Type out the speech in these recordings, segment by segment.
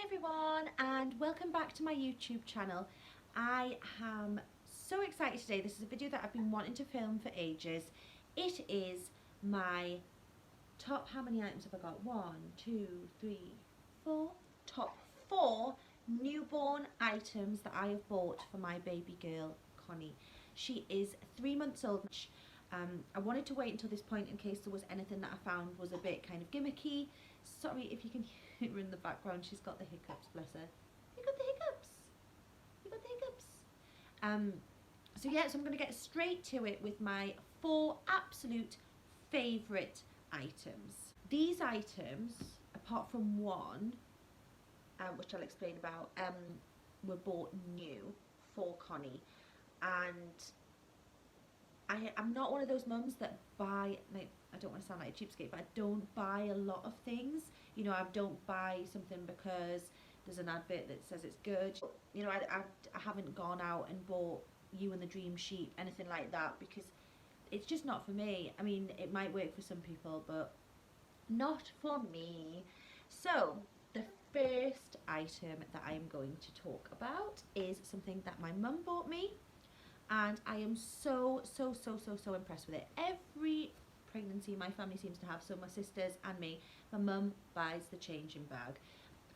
everyone, and welcome back to my YouTube channel. I am so excited today. This is a video that I've been wanting to film for ages. It is my top, how many items have I got? 1, 2, 3, 4, top 4 newborn items that I have bought for my baby girl, Connie. She is 3 months old. I wanted to wait until this point in case there was anything that I found was a bit kind of gimmicky. Sorry if you can hear her in the background, she's got the hiccups, bless her. You got the hiccups? You got the hiccups? So yeah, so I'm going to get straight to it with my 4 absolute favourite items. These items, apart from one, which I'll explain about, were bought new for Connie. And I'm not one of those mums that buy, like, I don't want to sound like a cheapskate, but I don't buy a lot of things. You know, I don't buy something because there's an advert that says it's good. You know, I haven't gone out and bought You and the Dream Sheep, anything like that, because it's just not for me. I mean, it might work for some people, but not for me. So, the first item that I am going to talk about is something that my mum bought me. And I am so impressed with it. Every pregnancy my family seems to have, so my sisters and me, my mum buys the changing bag.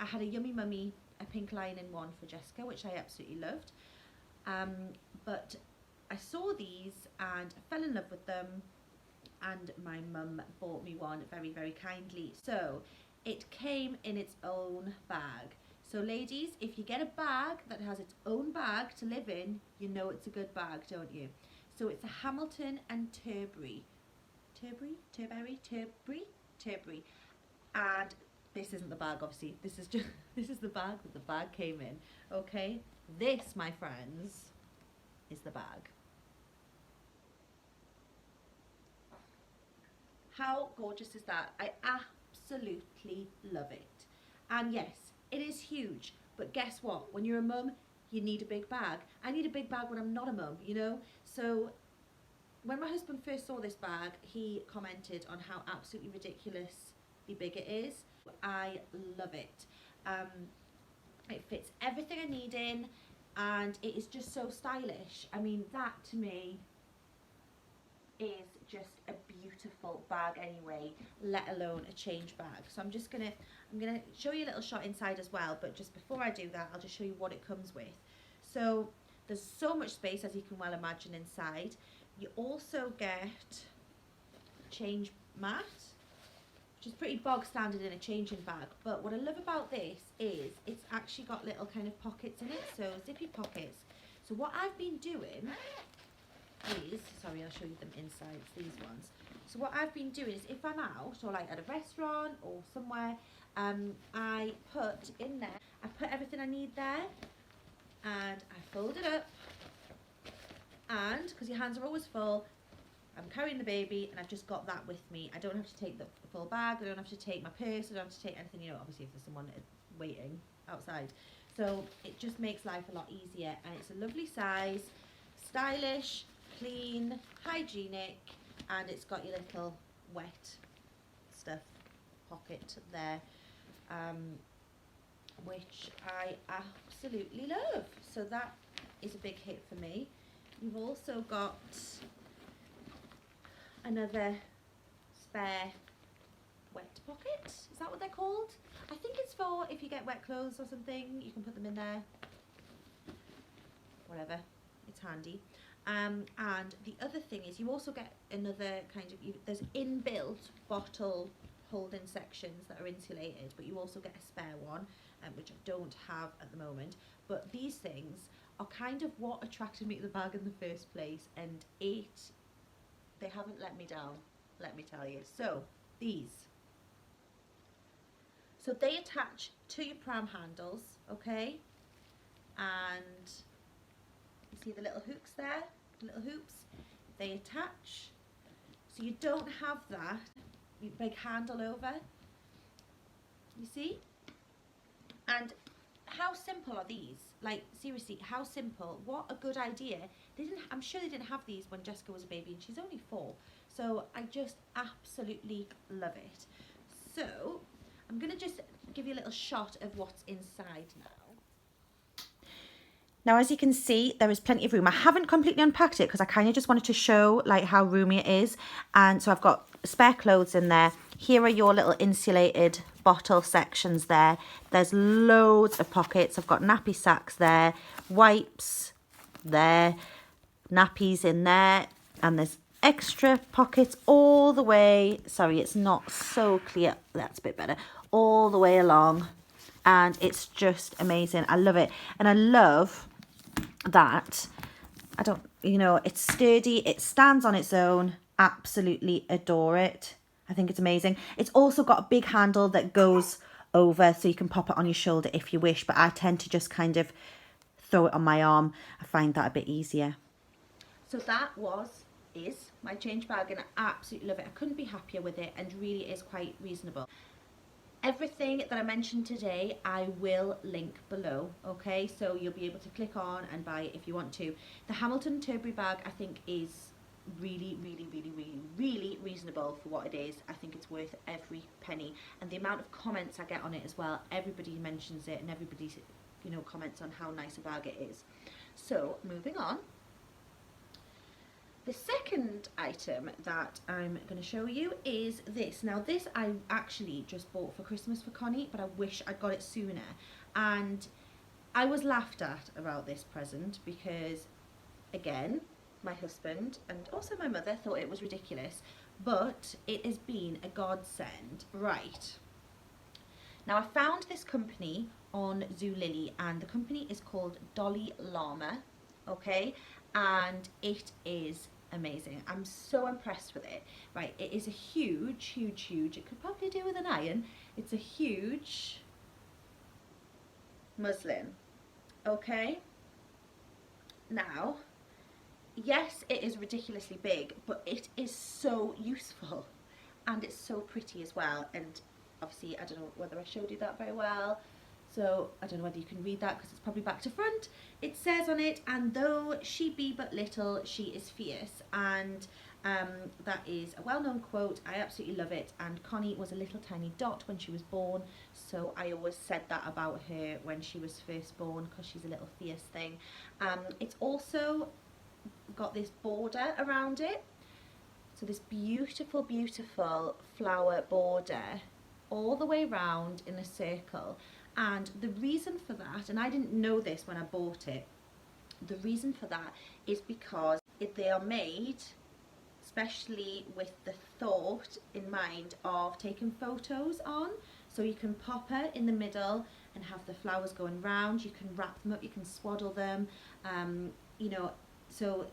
I had a Yummy Mummy, a pink lining one for Jessica, which I absolutely loved. But I saw these and I fell in love with them, and my mum bought me one very kindly. So it came in its own bag. So ladies, if you get a bag that has its own bag to live in, you know it's a good bag, don't you? So it's a Hamilton and Tilbury. And this isn't the bag, obviously. This is the bag that the bag came in. Okay? This, my friends, is the bag. How gorgeous is that? I absolutely love it. And yes, it is huge, but guess what? When you're a mum, you need a big bag. I need a big bag when I'm not a mum, you know? So when my husband first saw this bag, he commented on how absolutely ridiculously big it is. I love it. It fits everything I need in, and it is just so stylish. I mean, that to me is just a beautiful bag anyway, let alone a change bag. So I'm gonna show you a little shot inside as well, but just before I do that, I'll just show you what it comes with. So there's so much space, as you can well imagine, inside. You also get a change mat, which is pretty bog standard in a changing bag, but what I love about this is it's actually got little kind of pockets in it, so zippy pockets. So what I've been doing is, sorry, I'll show you them inside, these ones. So what I've been doing is, if I'm out or like at a restaurant or somewhere, I put in there, I put everything I need there, and I fold it up, and because your hands are always full, I'm carrying the baby and I've just got that with me. I don't have to take the full bag, I don't have to take my purse, I don't have to take anything, you know, obviously if there's someone waiting outside. So it just makes life a lot easier, and it's a lovely size, stylish, clean, hygienic, and it's got your little wet stuff pocket there, which I absolutely love. So that is a big hit for me. You've also got another spare wet pocket. Is that what they're called? I think it's for if you get wet clothes or something, you can put them in there. Whatever, it's handy. And the other thing is, you also get another kind of, there's inbuilt bottle holding sections that are insulated, but you also get a spare one, which I don't have at the moment. But these things are kind of what attracted me to the bag in the first place, and they haven't let me down, let me tell you. So these, so they attach to your pram handles, okay, and you see the little hooks there, the little hoops, they attach, so you don't have that big handle over, you see. And how simple are these? Like, seriously, how simple. What a good idea. I'm sure they didn't have these when Jessica was a baby, and she's only 4, so I just absolutely love it. So I'm going to just give you a little shot of what's inside now. Now, as you can see, there is plenty of room. I haven't completely unpacked it because I kind of just wanted to show like how roomy it is. And so I've got spare clothes in there. Here are your little insulated bottle sections there. There's loads of pockets. I've got nappy sacks there, wipes there, nappies in there, and there's extra pockets all the way. Sorry, it's not so clear. That's a bit better. All the way along. And it's just amazing. I love it. And I love that it's sturdy, it stands on its own. Absolutely adore it. I think it's amazing. It's also got a big handle that goes over so you can pop it on your shoulder if you wish, but I tend to just kind of throw it on my arm. I find that a bit easier. So that is my change bag, and I absolutely love it. I couldn't be happier with it, and really is quite reasonable. Everything that I mentioned today, I will link below, okay? So you'll be able to click on and buy it if you want to. The Hamilton Tilbury bag, I think, is really, really, really, really, really reasonable for what it is. I think it's worth every penny. And the amount of comments I get on it as well, everybody mentions it and everybody, comments on how nice a bag it is. So, moving on. The second item that I'm going to show you is this. Now this I actually just bought for Christmas for Connie, but I wish I'd got it sooner. And I was laughed at about this present because, again, my husband and also my mother thought it was ridiculous, but it has been a godsend. Right. Now I found this company on Zulily, and the company is called Dolly Llama, okay? And it is amazing. I'm so impressed with it. Right, it is a huge, huge, huge, it could probably do with an iron. It's a huge muslin, okay? Now, yes, it is ridiculously big, but it is so useful and it's so pretty as well. And obviously, I don't know whether I showed you that very well. So I don't know whether you can read that because it's probably back to front. It says on it, "And though she be but little, she is fierce." And that is a well-known quote. I absolutely love it. And Connie was a little tiny dot when she was born. So I always said that about her when she was first born, because she's a little fierce thing. It's also got this border around it. So this beautiful, beautiful flower border all the way round in a circle. And the reason for that, and I didn't know this when I bought it, the reason for that is because they are made especially with the thought in mind of taking photos on. So you can pop it in the middle and have the flowers going round. You can wrap them up, you can swaddle them, so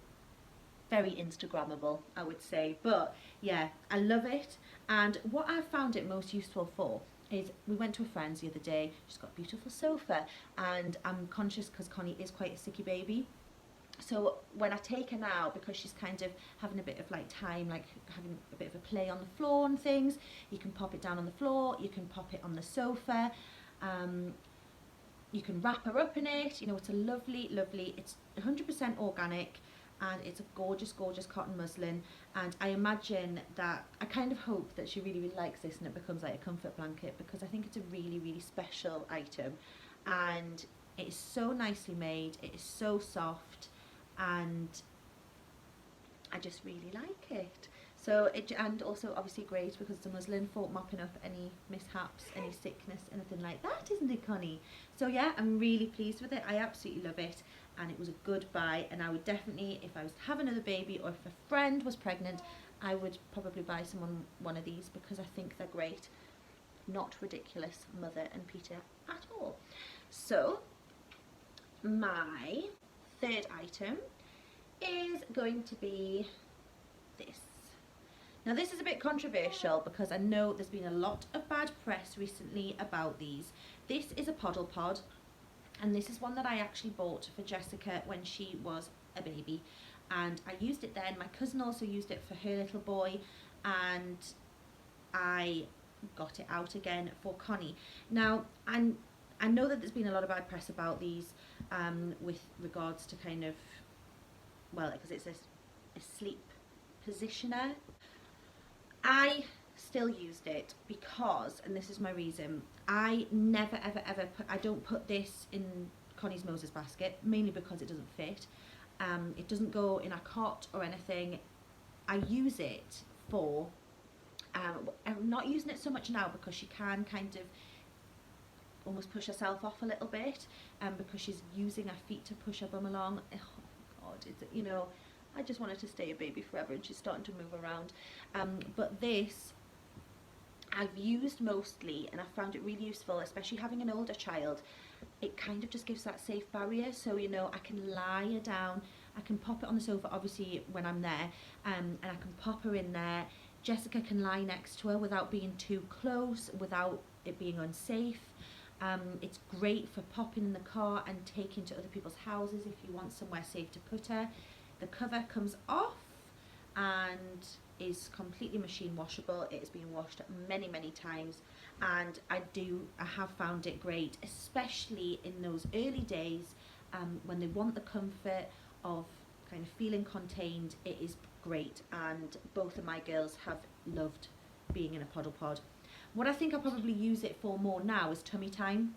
very Instagrammable, I would say. But yeah, I love it. And what I found it most useful for is, we went to a friend's the other day. She's got a beautiful sofa, and I'm conscious because Connie is quite a sicky baby. So when I take her now, because she's kind of having a bit of like time, like having a bit of a play on the floor and things, you can pop it down on the floor, you can pop it on the sofa, you can wrap her up in it. It's a lovely, lovely, it's 100% organic, and it's a gorgeous, gorgeous cotton muslin. And I imagine that, I kind of hope that she really, really likes this and it becomes like a comfort blanket, because I think it's a really, really special item. And it is so nicely made, it is so soft, and I just really like it. So and also obviously great because it's a muslin for mopping up any mishaps, any sickness, anything like that, isn't it, Connie? So yeah, I'm really pleased with it. I absolutely love it, and it was a good buy. And I would definitely, if I was to have another baby, or if a friend was pregnant, I would probably buy someone one of these, because I think they're great. Not ridiculous, Mother and Peter, at all. So my third item is going to be this. Now this is a bit controversial because I know there's been a lot of bad press recently about these. This is a Poddle Pod, and this is one that I actually bought for Jessica when she was a baby, and I used it then. My cousin also used it for her little boy, and I got it out again for Connie. Now I know that there's been a lot of bad press about these with regards to kind of, well, because it's a sleep positioner. I still used it because, and this is my reason, I never ever put, I don't put this in Connie's Moses basket, mainly because it doesn't fit. It doesn't go in a cot or anything. I use it for, I'm not using it so much now because she can kind of almost push herself off a little bit, because she's using her feet to push her bum along. Oh my god, it's, you know, I just want her to stay a baby forever, and she's starting to move around. But this I've used mostly, and I found it really useful, especially having an older child. It kind of just gives that safe barrier, so you know, I can lie her down, I can pop it on the sofa obviously when I'm there, and I can pop her in there. Jessica can lie next to her without being too close, without it being unsafe. It's great for popping in the car and taking to other people's houses if you want somewhere safe to put her. The cover comes off and is completely machine washable. It has been washed many times, and I have found it great, especially in those early days, when they want the comfort of kind of feeling contained. It is great, and both of my girls have loved being in a Poddle Pod. What I think I'll probably use it for more now is tummy time,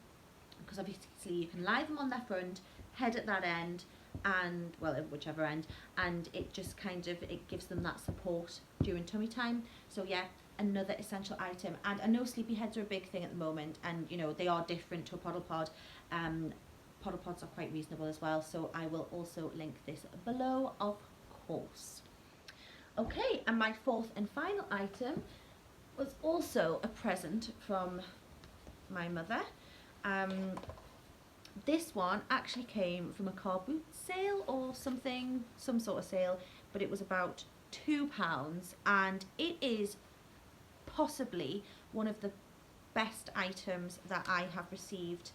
because obviously you can lie them on their front, head at that end, and well, whichever end, and it just kind of, it gives them that support during tummy time. So yeah, another essential item. And I know sleepy heads are a big thing at the moment, and you know, they are different to a Poddle Pod. Poddle Pods are quite reasonable as well, so I will also link this below, of course. Okay, and my fourth and final item was also a present from my mother. This one actually came from a car boot sale or something, some sort of sale, but it was about £2, and it is possibly one of the best items that I have received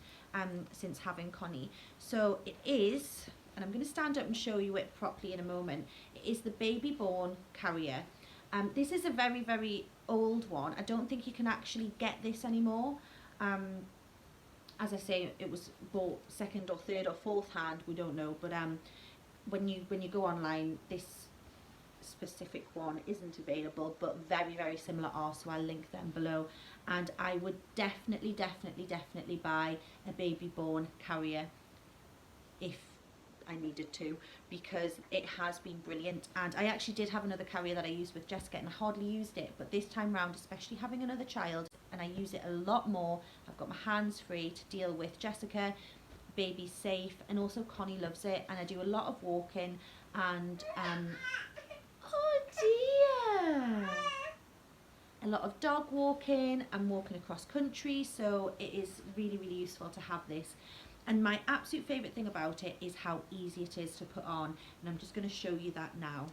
since having Connie. So it is, and I'm going to stand up and show you it properly in a moment, it is the Baby Bjorn carrier. This is a very old one. I don't think you can actually get this anymore. As I say, it was bought second or third or fourth hand, we don't know, but when you go online, this specific one isn't available, but very similar are, so I'll link them below. And I would definitely buy a Baby Bjorn carrier if I needed to, because it has been brilliant. And I actually did have another carrier that I used with Jessica, and I hardly used it, but this time round, especially having another child, and I use it a lot more. I've got my hands free to deal with Jessica, baby's safe, and also Connie loves it, and I do a lot of walking, and oh dear, a lot of dog walking and walking across country, so it is really useful to have this. And my absolute favourite thing about it is how easy it is to put on, and I'm just going to show you that now.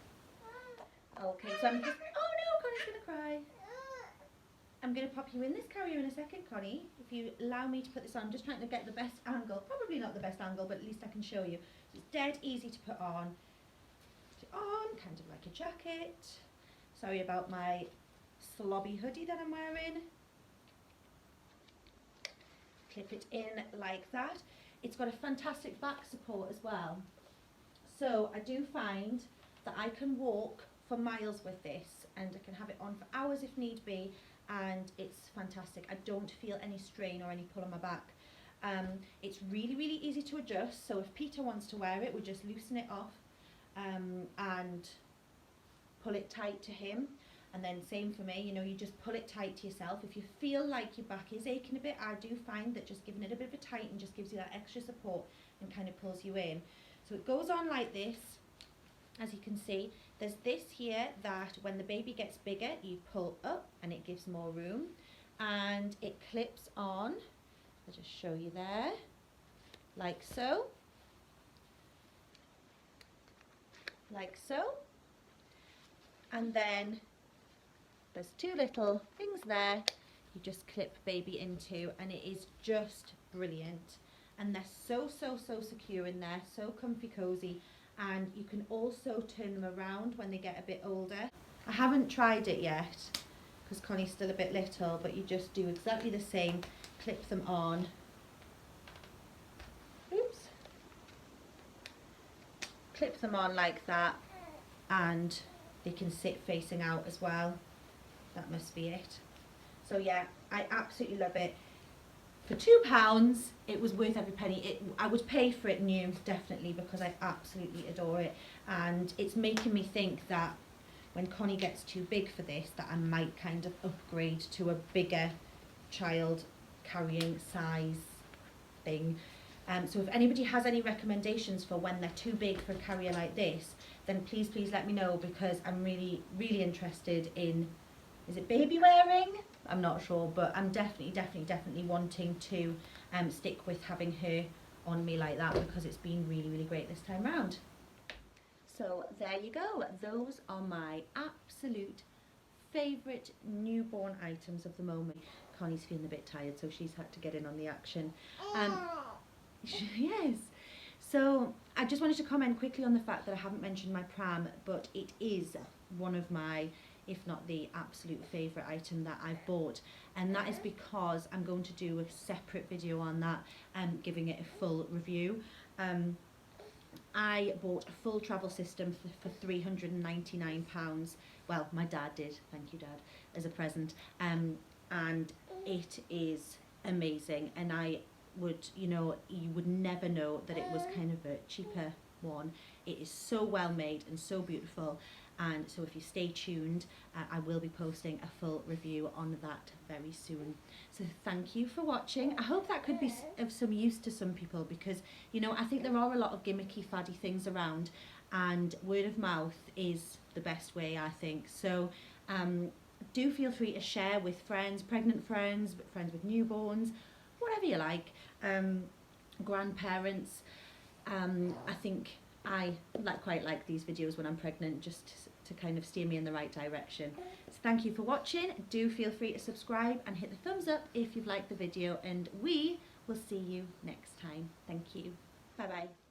Okay, so I'm just, oh no, Connie's going to cry. I'm going to pop you in this carrier in a second, Connie, if you allow me to put this on. I'm just trying to get the best angle, probably not the best angle, but at least I can show you. It's dead easy to put on. Put it on, kind of like a jacket. Sorry about my slobby hoodie that I'm wearing. Clip it in like that. It's got a fantastic back support as well. So I do find that I can walk for miles with this, and I can have it on for hours if need be, and it's fantastic. I don't feel any strain or any pull on my back. It's really easy to adjust, so if Peter wants to wear it, we just loosen it off and pull it tight to him. And then same for me, you know, you just pull it tight to yourself. If you feel like your back is aching a bit, I do find that just giving it a bit of a tighten just gives you that extra support and kind of pulls you in. So it goes on like this. As you can see, there's this here that when the baby gets bigger, you pull up and it gives more room. And it clips on, I'll just show you there, like so. Like so. And then there's two little things there you just clip baby into, and it is just brilliant. And they're so secure in there, so comfy cozy. And you can also turn them around when they get a bit older. I haven't tried it yet because Connie's still a bit little, but you just do exactly the same, clip them on. Oops. Clip them on like that, and they can sit facing out as well. That must be it. So yeah, I absolutely love it. For £2, it was worth every penny. I would pay for it new, definitely, because I absolutely adore it. And it's making me think that when Connie gets too big for this, that I might kind of upgrade to a bigger child carrying size thing. So if anybody has any recommendations for when they're too big for a carrier like this, then please let me know, because I'm really interested in, is it baby wearing? I'm not sure, but I'm definitely wanting to stick with having her on me like that, because it's been really great this time round. So there you go. Those are my absolute favourite newborn items of the moment. Connie's feeling a bit tired, so she's had to get in on the action. Yes. So I just wanted to comment quickly on the fact that I haven't mentioned my pram, but it is one of my, if not the absolute favourite item that I've bought, and that is because I'm going to do a separate video on that and giving it a full review. I bought a full travel system for £399. Well, my dad did, thank you Dad, as a present, and it is amazing, and I would, you would never know that it was kind of a cheaper one. It is so well made and so beautiful, and so if you stay tuned, I will be posting a full review on that very soon. So thank you for watching. I hope that could be of some use to some people, because I think there are a lot of gimmicky faddy things around, and word of mouth is the best way, I think. So do feel free to share with friends, pregnant friends, friends with newborns, whatever you like, grandparents. I think I quite like these videos when I'm pregnant, just to kind of steer me in the right direction. So thank you for watching. Do feel free to subscribe and hit the thumbs up if you've liked the video, and we will see you next time. Thank you. Bye bye.